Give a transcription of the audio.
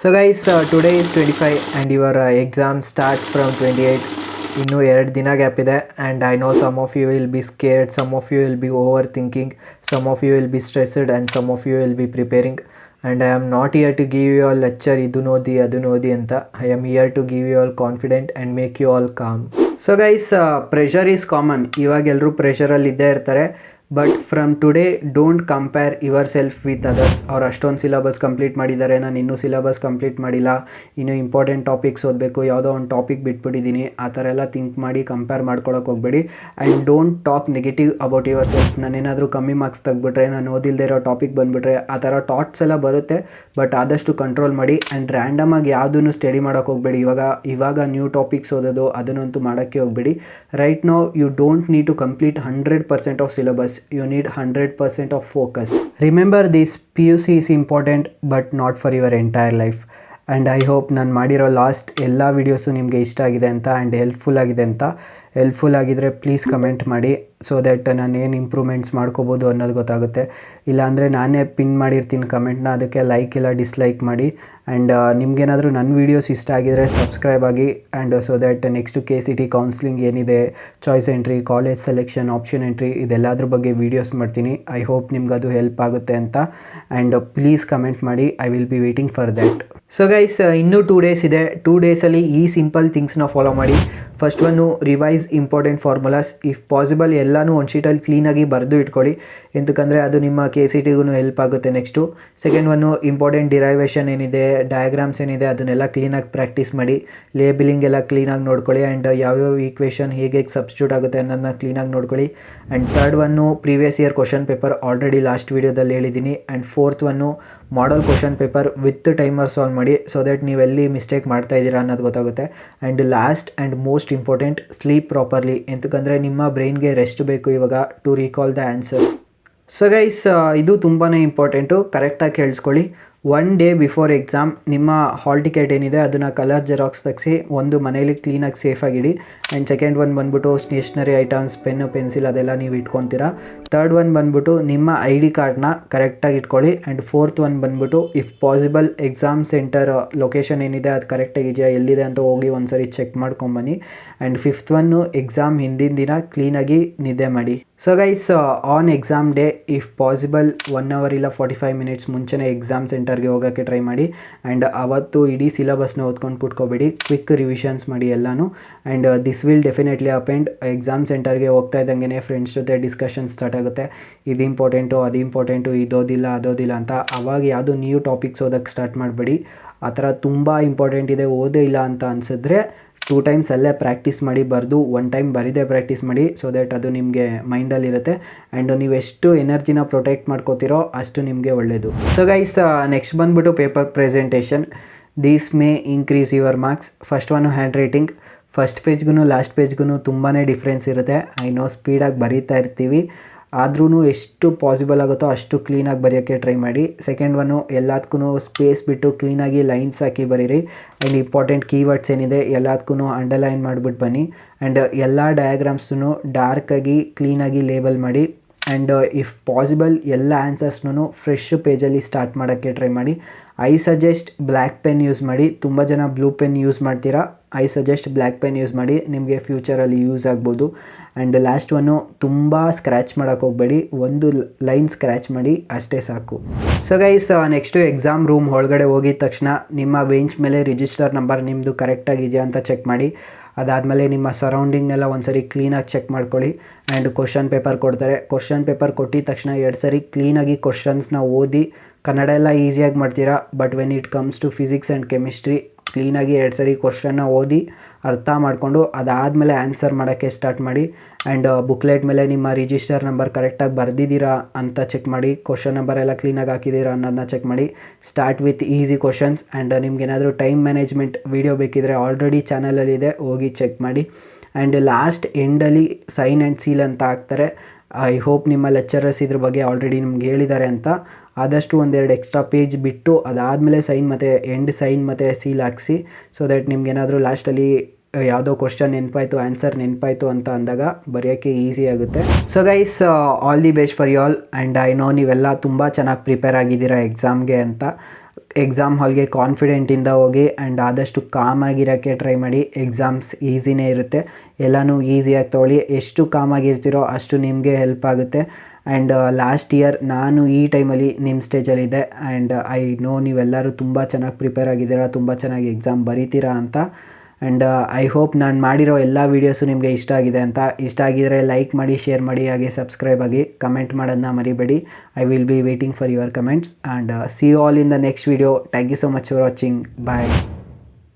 So guys, today is 25 and your exam starts from 28. ಇನ್ನು 2 ದಿನ gap ಇದೆ and I know some of you will be scared, some of you will be overthinking, some of you will be stressed and some of you will be preparing. And I am not here to give you all lecture ಇದು ನೋದಿ ಅದು ನೋದಿ ಅಂತ. I am here to give you all confident and make you all calm. So guys, pressure is common. ಇವಾಗ ಎಲ್ಲರೂ ಪ್ರೆಷರಲ್ಲಿ ಇದ್ದೇ ಇರ್ತಾರೆ. But from today don't compare your self with others. ಅವ್ರು ಅಷ್ಟೊಂದು syllabus complete ಮಾಡಿದ್ದಾರೆ, ನಾನು ಇನ್ನೂ ಸಿಲಬಸ್ ಕಂಪ್ಲೀಟ್ ಮಾಡಿಲ್ಲ, ಇನ್ನೂ ಇಂಪಾರ್ಟೆಂಟ್ ಟಾಪಿಕ್ಸ್ ಓದಬೇಕು, ಯಾವುದೋ ಒಂದು ಟಾಪಿಕ್ ಬಿಟ್ಬಿಟ್ಟಿದ್ದೀನಿ, ಆ ಥರ ಎಲ್ಲ ಥಿಂಕ್ ಮಾಡಿ ಕಂಪೇರ್ ಮಾಡ್ಕೊಳಕ್ಕೆ ಹೋಗಬೇಡಿ. And don't talk negative about yourself. ನಾನೇನಾದರೂ ಕಮ್ಮಿ ಮಾರ್ಕ್ಸ್ ತೆಗ್ಬಿಟ್ರೆ, ನಾನು ಓದಿಲ್ಲದೆ ಇರೋ ಟಾಪಿಕ್ ಬಂದುಬಿಟ್ರೆ, ಆ ಥರ ಥಾಟ್ಸ್ ಎಲ್ಲ ಬರುತ್ತೆ. ಬಟ್ ಆದಷ್ಟು ಕಂಟ್ರೋಲ್ ಮಾಡಿ. ಆ್ಯಂಡ್ ರ್ಯಾಂಡಮಾಗಿ ಯಾವುದನ್ನು ಸ್ಟಡಿ ಮಾಡೋಕ್ಕೆ ಹೋಗಬೇಡಿ. ಇವಾಗ ನ್ಯೂ ಟಾಪಿಕ್ಸ್ ಓದೋದು ಅದನ್ನಂತೂ ಮಾಡೋಕ್ಕೆ ಹೋಗಬೇಡಿ. Right now you don't need to complete 100% of syllabus. You need 100% of focus. Remember this, PUC is important but not for your entire life. And I hope ನಾನು ಮಾಡಿರೋ ಲಾಸ್ಟ್ ಎಲ್ಲ ವೀಡಿಯೋಸು ನಿಮಗೆ ಇಷ್ಟ ಆಗಿದೆ ಅಂತ ಆ್ಯಂಡ್ ಹೆಲ್ಪ್ಫುಲ್ ಆಗಿದೆ ಅಂತ. Helpful ಆಗಿದ್ದರೆ ಪ್ಲೀಸ್ ಕಮೆಂಟ್ ಮಾಡಿ, ಸೊ ದ್ಯಾಟ್ ನಾನು ಏನು ಇಂಪ್ರೂವ್ಮೆಂಟ್ಸ್ ಮಾಡ್ಕೋಬೋದು ಅನ್ನೋದು ಗೊತ್ತಾಗುತ್ತೆ. ಇಲ್ಲಾಂದರೆ ನಾನೇ ಪಿನ್ ಮಾಡಿರ್ತೀನಿ ಕಮೆಂಟ್ನ, ಅದಕ್ಕೆ ಲೈಕ್ ಇಲ್ಲ ಡಿಸ್ಲೈಕ್ ಮಾಡಿ. ಆ್ಯಂಡ್ ನಿಮ್ಗೇನಾದರೂ ನನ್ನ ವೀಡಿಯೋಸ್ ಇಷ್ಟ ಆಗಿದರೆ ಸಬ್ಸ್ಕ್ರೈಬ್ ಆಗಿ. And so that next KCT counselling ಏನಿದೆ, choice entry, college selection, option entry, ಇದೆಲ್ಲದ್ರ ಬಗ್ಗೆ ವೀಡಿಯೋಸ್ ಮಾಡ್ತೀನಿ. ಐ ಹೋಪ್ ನಿಮ್ಗೆ ಅದು ಹೆಲ್ಪ್ ಆಗುತ್ತೆ ಅಂತ. ಆ್ಯಂಡ್ ಪ್ಲೀಸ್ ಕಮೆಂಟ್ ಮಾಡಿ, I will be waiting for that. So guys, ಇನ್ನೂ 2 ಡೇಸ್ ಇದೆ. 2 ಡೇಸಲ್ಲಿ ಈ ಸಿಂಪಲ್ ಥಿಂಗ್ಸ್ನ ಫಾಲೋ ಮಾಡಿ. First one, revise important formulas. If possible ಎಲ್ಲನೂ ಒಂದು ಶೀಟಲ್ಲಿ ಕ್ಲೀನಾಗಿ ಬರೆದು ಇಟ್ಕೊಳ್ಳಿ, ಎಂತಕ್ಕಂದರೆ ಅದು ನಿಮ್ಮ KCTಗೂ ಹೆಲ್ಪ್ ಆಗುತ್ತೆ. Next second one, important derivation ಏನಿದೆ, ಡಯಾಗ್ರಾಮ್ಸ್ ಏನಿದೆ, ಅದನ್ನೆಲ್ಲ ಕ್ಲೀನಾಗಿ ಪ್ರಾಕ್ಟೀಸ್ ಮಾಡಿ. ಲೇಬಲಿಂಗ್ ಎಲ್ಲ ಕ್ಲೀನಾಗಿ ನೋಡ್ಕೊಳ್ಳಿ. ಆ್ಯಂಡ್ ಯಾವ್ಯಾವ ಈಕ್ವೇಷನ್ ಹೇಗೆ ಸಬ್ಸ್ಟಿಟ್ಯೂಟ್ ಆಗುತ್ತೆ ಅನ್ನೋದನ್ನ ಕ್ಲೀನಾಗಿ ನೋಡ್ಕೊಳ್ಳಿ. And third one, previous year question paper already last ವೀಡಿಯೋದಲ್ಲಿ ಹೇಳಿದ್ದೀನಿ. And fourth one, model question paper with timer solve ಮಾಡಿ, ಸೊ ದ್ಯಾಟ್ ನೀವೆಲ್ಲಿ ಮಿಸ್ಟೇಕ್ ಮಾಡ್ತಾ ಇದ್ದೀರಾ ಅನ್ನೋದು ಗೊತ್ತಾಗುತ್ತೆ. And last and most important, sleep properly. ಎಂತಕ್ಕಂದರೆ ನಿಮ್ಮ ಬ್ರೈನ್ಗೆ ರೆಸ್ಟ್ ಬೇಕು ಇವಾಗ to recall the answers. So guys, ಇದು ತುಂಬಾ ಇಂಪಾರ್ಟೆಂಟು, ಕರೆಕ್ಟಾಗಿ ಕೇಳಿಸ್ಕೊಳ್ಳಿ. 1 ಡೇ ಬಿಫೋರ್ ಎಕ್ಸಾಮ್ ನಿಮ್ಮ ಹಾಲ್ ಟಿಕೆಟ್ ಏನಿದೆ ಅದನ್ನು ಕಲರ್ ಜೆರಾಕ್ಸ್ ತೆಗೆಸಿ ಒಂದು ಮನೇಲಿ ಕ್ಲೀನಾಗಿ ಸೇಫಾಗಿಡಿ. ಆ್ಯಂಡ್ ಸೆಕೆಂಡ್ ಒನ್ ಬಂದ್ಬಿಟ್ಟು ಸ್ಟೇಷ್ನರಿ ಐಟಮ್ಸ್, ಪೆನ್ನು, ಪೆನ್ಸಿಲ್ ಅದೆಲ್ಲ ನೀವು ಇಟ್ಕೊತೀರಾ. ಥರ್ಡ್ ಒನ್ ಬಂದ್ಬಿಟ್ಟು ನಿಮ್ಮ ID ಕಾರ್ಡ್ನ ಕರೆಕ್ಟಾಗಿ ಇಟ್ಕೊಳ್ಳಿ. ಆ್ಯಂಡ್ ಫೋರ್ತ್ ಒನ್ ಬಂದ್ಬಿಟ್ಟು if possible exam centre location ಏನಿದೆ ಅದು ಕರೆಕ್ಟಾಗಿ ಇದೆಯಾ, ಎಲ್ಲಿದೆ ಅಂತ ಹೋಗಿ ಒಂದ್ಸರಿ ಚೆಕ್ ಮಾಡ್ಕೊಂಬನ್ನಿ. ಆ್ಯಂಡ್ ಫಿಫ್ತ್ ಒನ್ನು, ಎಕ್ಸಾಮ್ ಹಿಂದಿನ ದಿನ ಕ್ಲೀನಾಗಿ ನಿದ್ದೆ ಮಾಡಿ. So guys, on exam day if possible 1 hour ಇಲ್ಲ 45 ಮಿನಿಟ್ಸ್ ಮುಂಚೆನೇ ಎಕ್ಸಾಮ್ ಸೆಂಟರ್ಗೆ ಹೋಗೋಕ್ಕೆ ಟ್ರೈ ಮಾಡಿ. ಆ್ಯಂಡ್ ಅವತ್ತು ಇಡೀ ಸಿಲಬಸ್ನ ಓದ್ಕೊಂಡು ಕೂತ್ಕೋಬೇಡಿ, ಕ್ವಿಕ್ ರಿವಿಷನ್ಸ್ ಮಾಡಿ ಎಲ್ಲನೂ. And this will definitely append. Exam ಸೆಂಟರ್ಗೆ ಹೋಗ್ತಾ ಇದ್ದಂಗೆ ಫ್ರೆಂಡ್ಸ್ ಜೊತೆ ಡಿಸ್ಕಷನ್ ಸ್ಟಾರ್ಟ್ ಆಗುತ್ತೆ. ಇದು ಇಂಪಾರ್ಟೆಂಟು, ಅದು ಇಂಪಾರ್ಟೆಂಟು, ಇದೋದಿಲ್ಲ ಅದೋದಿಲ್ಲ ಅಂತ. ಅವಾಗ ಯಾವುದು ನ್ಯೂ ಟಾಪಿಕ್ಸ್ ಓದೋಕ್ಕೆ ಸ್ಟಾರ್ಟ್ ಮಾಡಬೇಡಿ. ಆ ಥರ ತುಂಬ ಇಂಪಾರ್ಟೆಂಟ್ ಇದೆ, ಓದೇ ಇಲ್ಲ ಅಂತ ಅನಿಸಿದ್ರೆ 2 ಟೈಮ್ಸ್ ಅಲ್ಲೇ ಪ್ರಾಕ್ಟೀಸ್ ಮಾಡಿ, ಬರೆದು 1 ಟೈಮ್ ಬರೀದೇ ಪ್ರಾಕ್ಟೀಸ್ ಮಾಡಿ, ಸೊ ದ್ಯಾಟ್ ಅದು ನಿಮಗೆ ಮೈಂಡಲ್ಲಿರುತ್ತೆ. ಆ್ಯಂಡ್ ನೀವು ಎಷ್ಟು ಎನರ್ಜಿನ ಪ್ರೊಟೆಕ್ಟ್ ಮಾಡ್ಕೋತೀರೋ ಅಷ್ಟು ನಿಮಗೆ ಒಳ್ಳೆಯದು. ಸೊ ಗೈಸ್, ನೆಕ್ಸ್ಟ್ ಬಂದುಬಿಟ್ಟು paper presentation. These may increase your marks. First one, handwriting. First ಪೇಜ್ಗೂ ಲಾಸ್ಟ್ ಪೇಜ್ಗೂ ತುಂಬಾ ಡಿಫ್ರೆನ್ಸ್ ಇರುತ್ತೆ. ಐ ನೋ ಸ್ಪೀಡಾಗಿ ಬರೀತಾ ಇರ್ತೀವಿ, ಆದ್ರೂ ಎಷ್ಟು ಪಾಸಿಬಲ್ ಆಗುತ್ತೋ ಅಷ್ಟು ಕ್ಲೀನಾಗಿ ಬರೆಯೋಕ್ಕೆ ಟ್ರೈ ಮಾಡಿ. ಸೆಕೆಂಡ್ ಒನ್ನು, ಎಲ್ಲದಕ್ಕೂ ಸ್ಪೇಸ್ ಬಿಟ್ಟು ಕ್ಲೀನಾಗಿ ಲೈನ್ಸ್ ಹಾಕಿ ಬರೀರಿ. ಆ್ಯಂಡ್ ಇಂಪಾರ್ಟೆಂಟ್ ಕೀವರ್ಡ್ಸ್ ಏನಿದೆ ಎಲ್ಲದಕ್ಕೂ ಅಂಡರ್ಲೈನ್ ಮಾಡಿಬಿಟ್ಟು ಬನ್ನಿ. ಆ್ಯಂಡ್ ಎಲ್ಲ ಡಯಾಗ್ರಾಮ್ಸನ್ನು ಡಾರ್ಕಾಗಿ ಕ್ಲೀನಾಗಿ ಲೇಬಲ್ ಮಾಡಿ. ಆ್ಯಂಡ್ ಇಫ್ ಪಾಸಿಬಲ್ ಎಲ್ಲ ಆನ್ಸರ್ಸ್ನೂ ಫ್ರೆಶ್ ಪೇಜಲ್ಲಿ ಸ್ಟಾರ್ಟ್ ಮಾಡೋಕ್ಕೆ ಟ್ರೈ ಮಾಡಿ. I suggest black pen use ಮಾಡಿ. ತುಂಬ ಜನ ಬ್ಲೂ ಪೆನ್ ಯೂಸ್ ಮಾಡ್ತೀರಾ, I suggest black pen use ಮಾಡಿ, ನಿಮಗೆ ಫ್ಯೂಚರಲ್ಲಿ ಯೂಸ್ ಆಗ್ಬೋದು. ಆ್ಯಂಡ್ ಲಾಸ್ಟ್ ಒನ್ನು, ತುಂಬ ಸ್ಕ್ರ್ಯಾಚ್ ಮಾಡೋಕ್ಕೆ ಹೋಗಬೇಡಿ, ಒಂದು ಲೈನ್ ಸ್ಕ್ರ್ಯಾಚ್ ಮಾಡಿ ಅಷ್ಟೇ ಸಾಕು. So guys, next exam room ಒಳಗಡೆ ಹೋಗಿದ ತಕ್ಷಣ ನಿಮ್ಮ ಬೆಂಚ್ ಮೇಲೆ ರಿಜಿಸ್ಟರ್ ನಂಬರ್ ನಿಮ್ಮದು ಕರೆಕ್ಟಾಗಿದೆಯಾ ಅಂತ ಚೆಕ್ ಮಾಡಿ. ಅದಾದಮೇಲೆ ನಿಮ್ಮ ಸರೌಂಡಿಂಗ್ನೆಲ್ಲ ಒಂದು ಸರಿ ಕ್ಲೀನಾಗಿ ಚೆಕ್ ಮಾಡ್ಕೊಳ್ಳಿ. ಆ್ಯಂಡ್ ಕ್ವಶನ್ ಪೇಪರ್ ಕೊಡ್ತಾರೆ, ಕ್ವಶನ್ ಪೇಪರ್ ಕೊಟ್ಟಿದ ತಕ್ಷಣ 2 ಸರಿ ಕ್ಲೀನಾಗಿ ಕ್ವಶನ್ಸ್ನ ಓದಿ. ಕನ್ನಡ ಎಲ್ಲ ಈಸಿಯಾಗಿ ಮಾಡ್ತೀರಾ, but when it comes to physics and chemistry ಕ್ಲೀನಾಗಿ 2 ಸರಿ ಕ್ವಶನ್ನ ಓದಿ ಅರ್ಥ ಮಾಡಿಕೊಂಡು ಅದಾದಮೇಲೆ ಆನ್ಸರ್ ಮಾಡೋಕ್ಕೆ ಸ್ಟಾರ್ಟ್ ಮಾಡಿ. ಆ್ಯಂಡ್ ಬುಕ್ಲೆಟ್ ಮೇಲೆ ನಿಮ್ಮ ರಿಜಿಸ್ಟರ್ ನಂಬರ್ ಕರೆಕ್ಟಾಗಿ ಬರೆದಿದ್ದೀರಾ ಅಂತ ಚೆಕ್ ಮಾಡಿ. ಕ್ವಶನ್ ನಂಬರ್ ಎಲ್ಲ ಕ್ಲೀನಾಗಿ ಹಾಕಿದ್ದೀರಾ ಅನ್ನೋದನ್ನ ಚೆಕ್ ಮಾಡಿ. Start with easy questions. And ನಿಮ್ಗೇನಾದರೂ ಟೈಮ್ ಮ್ಯಾನೇಜ್ಮೆಂಟ್ ವೀಡಿಯೋ ಬೇಕಿದ್ರೆ ಆಲ್ರೆಡಿ ಚಾನಲಲ್ಲಿದೆ, ಹೋಗಿ ಚೆಕ್ ಮಾಡಿ. ಆ್ಯಂಡ್ ಲಾಸ್ಟ್ ಎಂಡಲ್ಲಿ ಸೈನ್ ಆ್ಯಂಡ್ ಸೀಲ್ ಅಂತ ಹಾಕ್ತಾರೆ. ಐ ಹೋಪ್ ನಿಮ್ಮ ಲೆಕ್ಚರರ್ಸ್ ಇದ್ರ ಬಗ್ಗೆ ಆಲ್ರೆಡಿ ನಿಮ್ಗೆ ಹೇಳಿದ್ದಾರೆ ಅಂತ. ಆದಷ್ಟು 1-2 ಎಕ್ಸ್ಟ್ರಾ ಪೇಜ್ ಬಿಟ್ಟು ಅದಾದಮೇಲೆ ಸೈನ್ ಮತ್ತು ಎಂಡ್ ಸೈನ್ ಮತ್ತು ಸೀಲ್ ಹಾಕಿಸಿ, ಸೊ ದ್ಯಾಟ್ ನಿಮ್ಗೇನಾದರೂ ಲಾಸ್ಟಲ್ಲಿ ಯಾವುದೋ ಕ್ವಶನ್ ನೆನಪಾಯಿತು, ಆನ್ಸರ್ ನೆನಪಾಯಿತು ಅಂತ ಅಂದಾಗ ಬರೆಯೋಕ್ಕೆ ಈಸಿ ಆಗುತ್ತೆ. So guys, all the best for you all. And I know ನೀವೆಲ್ಲ ತುಂಬ ಚೆನ್ನಾಗಿ ಪ್ರಿಪೇರ್ ಆಗಿದ್ದೀರಾ ಎಕ್ಸಾಮ್ಗೆ ಅಂತ. ಎಕ್ಸಾಮ್ ಹಾಲ್ಗೆ ಕಾನ್ಫಿಡೆಂಟಿಂದ ಹೋಗಿ ಆ್ಯಂಡ್ ಆದಷ್ಟು ಕಾಮಾಗಿರೋಕ್ಕೆ ಟ್ರೈ ಮಾಡಿ. ಎಕ್ಸಾಮ್ಸ್ ಈಸಿನೇ ಇರುತ್ತೆ, ಎಲ್ಲನೂ ಈಸಿಯಾಗಿ ತೊಗೊಳ್ಳಿ. ಎಷ್ಟು ಕಾಮಾಗಿರ್ತೀರೋ ಅಷ್ಟು ನಿಮಗೆ ಹೆಲ್ಪ್ ಆಗುತ್ತೆ. ಆ್ಯಂಡ್ ಲಾಸ್ಟ್ ಇಯರ್ ನಾನು ಈ ಟೈಮಲ್ಲಿ ನಿಮ್ಮ ಸ್ಟೇಜಲ್ಲಿದ್ದೆ ಆ್ಯಂಡ್ ಐ ನೋ ನೀವೆಲ್ಲರೂ ತುಂಬ ಚೆನ್ನಾಗಿ ಪ್ರಿಪೇರ್ ಆಗಿದ್ದೀರಾ, ತುಂಬ ಚೆನ್ನಾಗಿ ಎಕ್ಸಾಮ್ ಬರೀತೀರಾ ಅಂತ. ಆ್ಯಂಡ್ ಐ ಹೋಪ್ ನಾನು ಮಾಡಿರೋ ಎಲ್ಲ ವೀಡಿಯೋಸು ನಿಮಗೆ ಇಷ್ಟ ಆಗಿದೆ ಅಂತ. ಇಷ್ಟ ಆಗಿದರೆ ಲೈಕ್ ಮಾಡಿ, ಶೇರ್ ಮಾಡಿ, ಹಾಗೆ ಸಬ್ಸ್ಕ್ರೈಬ್ ಆಗಿ, ಕಮೆಂಟ್ ಮಾಡೋದನ್ನ ಮರಿಬೇಡಿ. I will be waiting for your comments and see you all in the next video. Thank you so much for watching. Bye.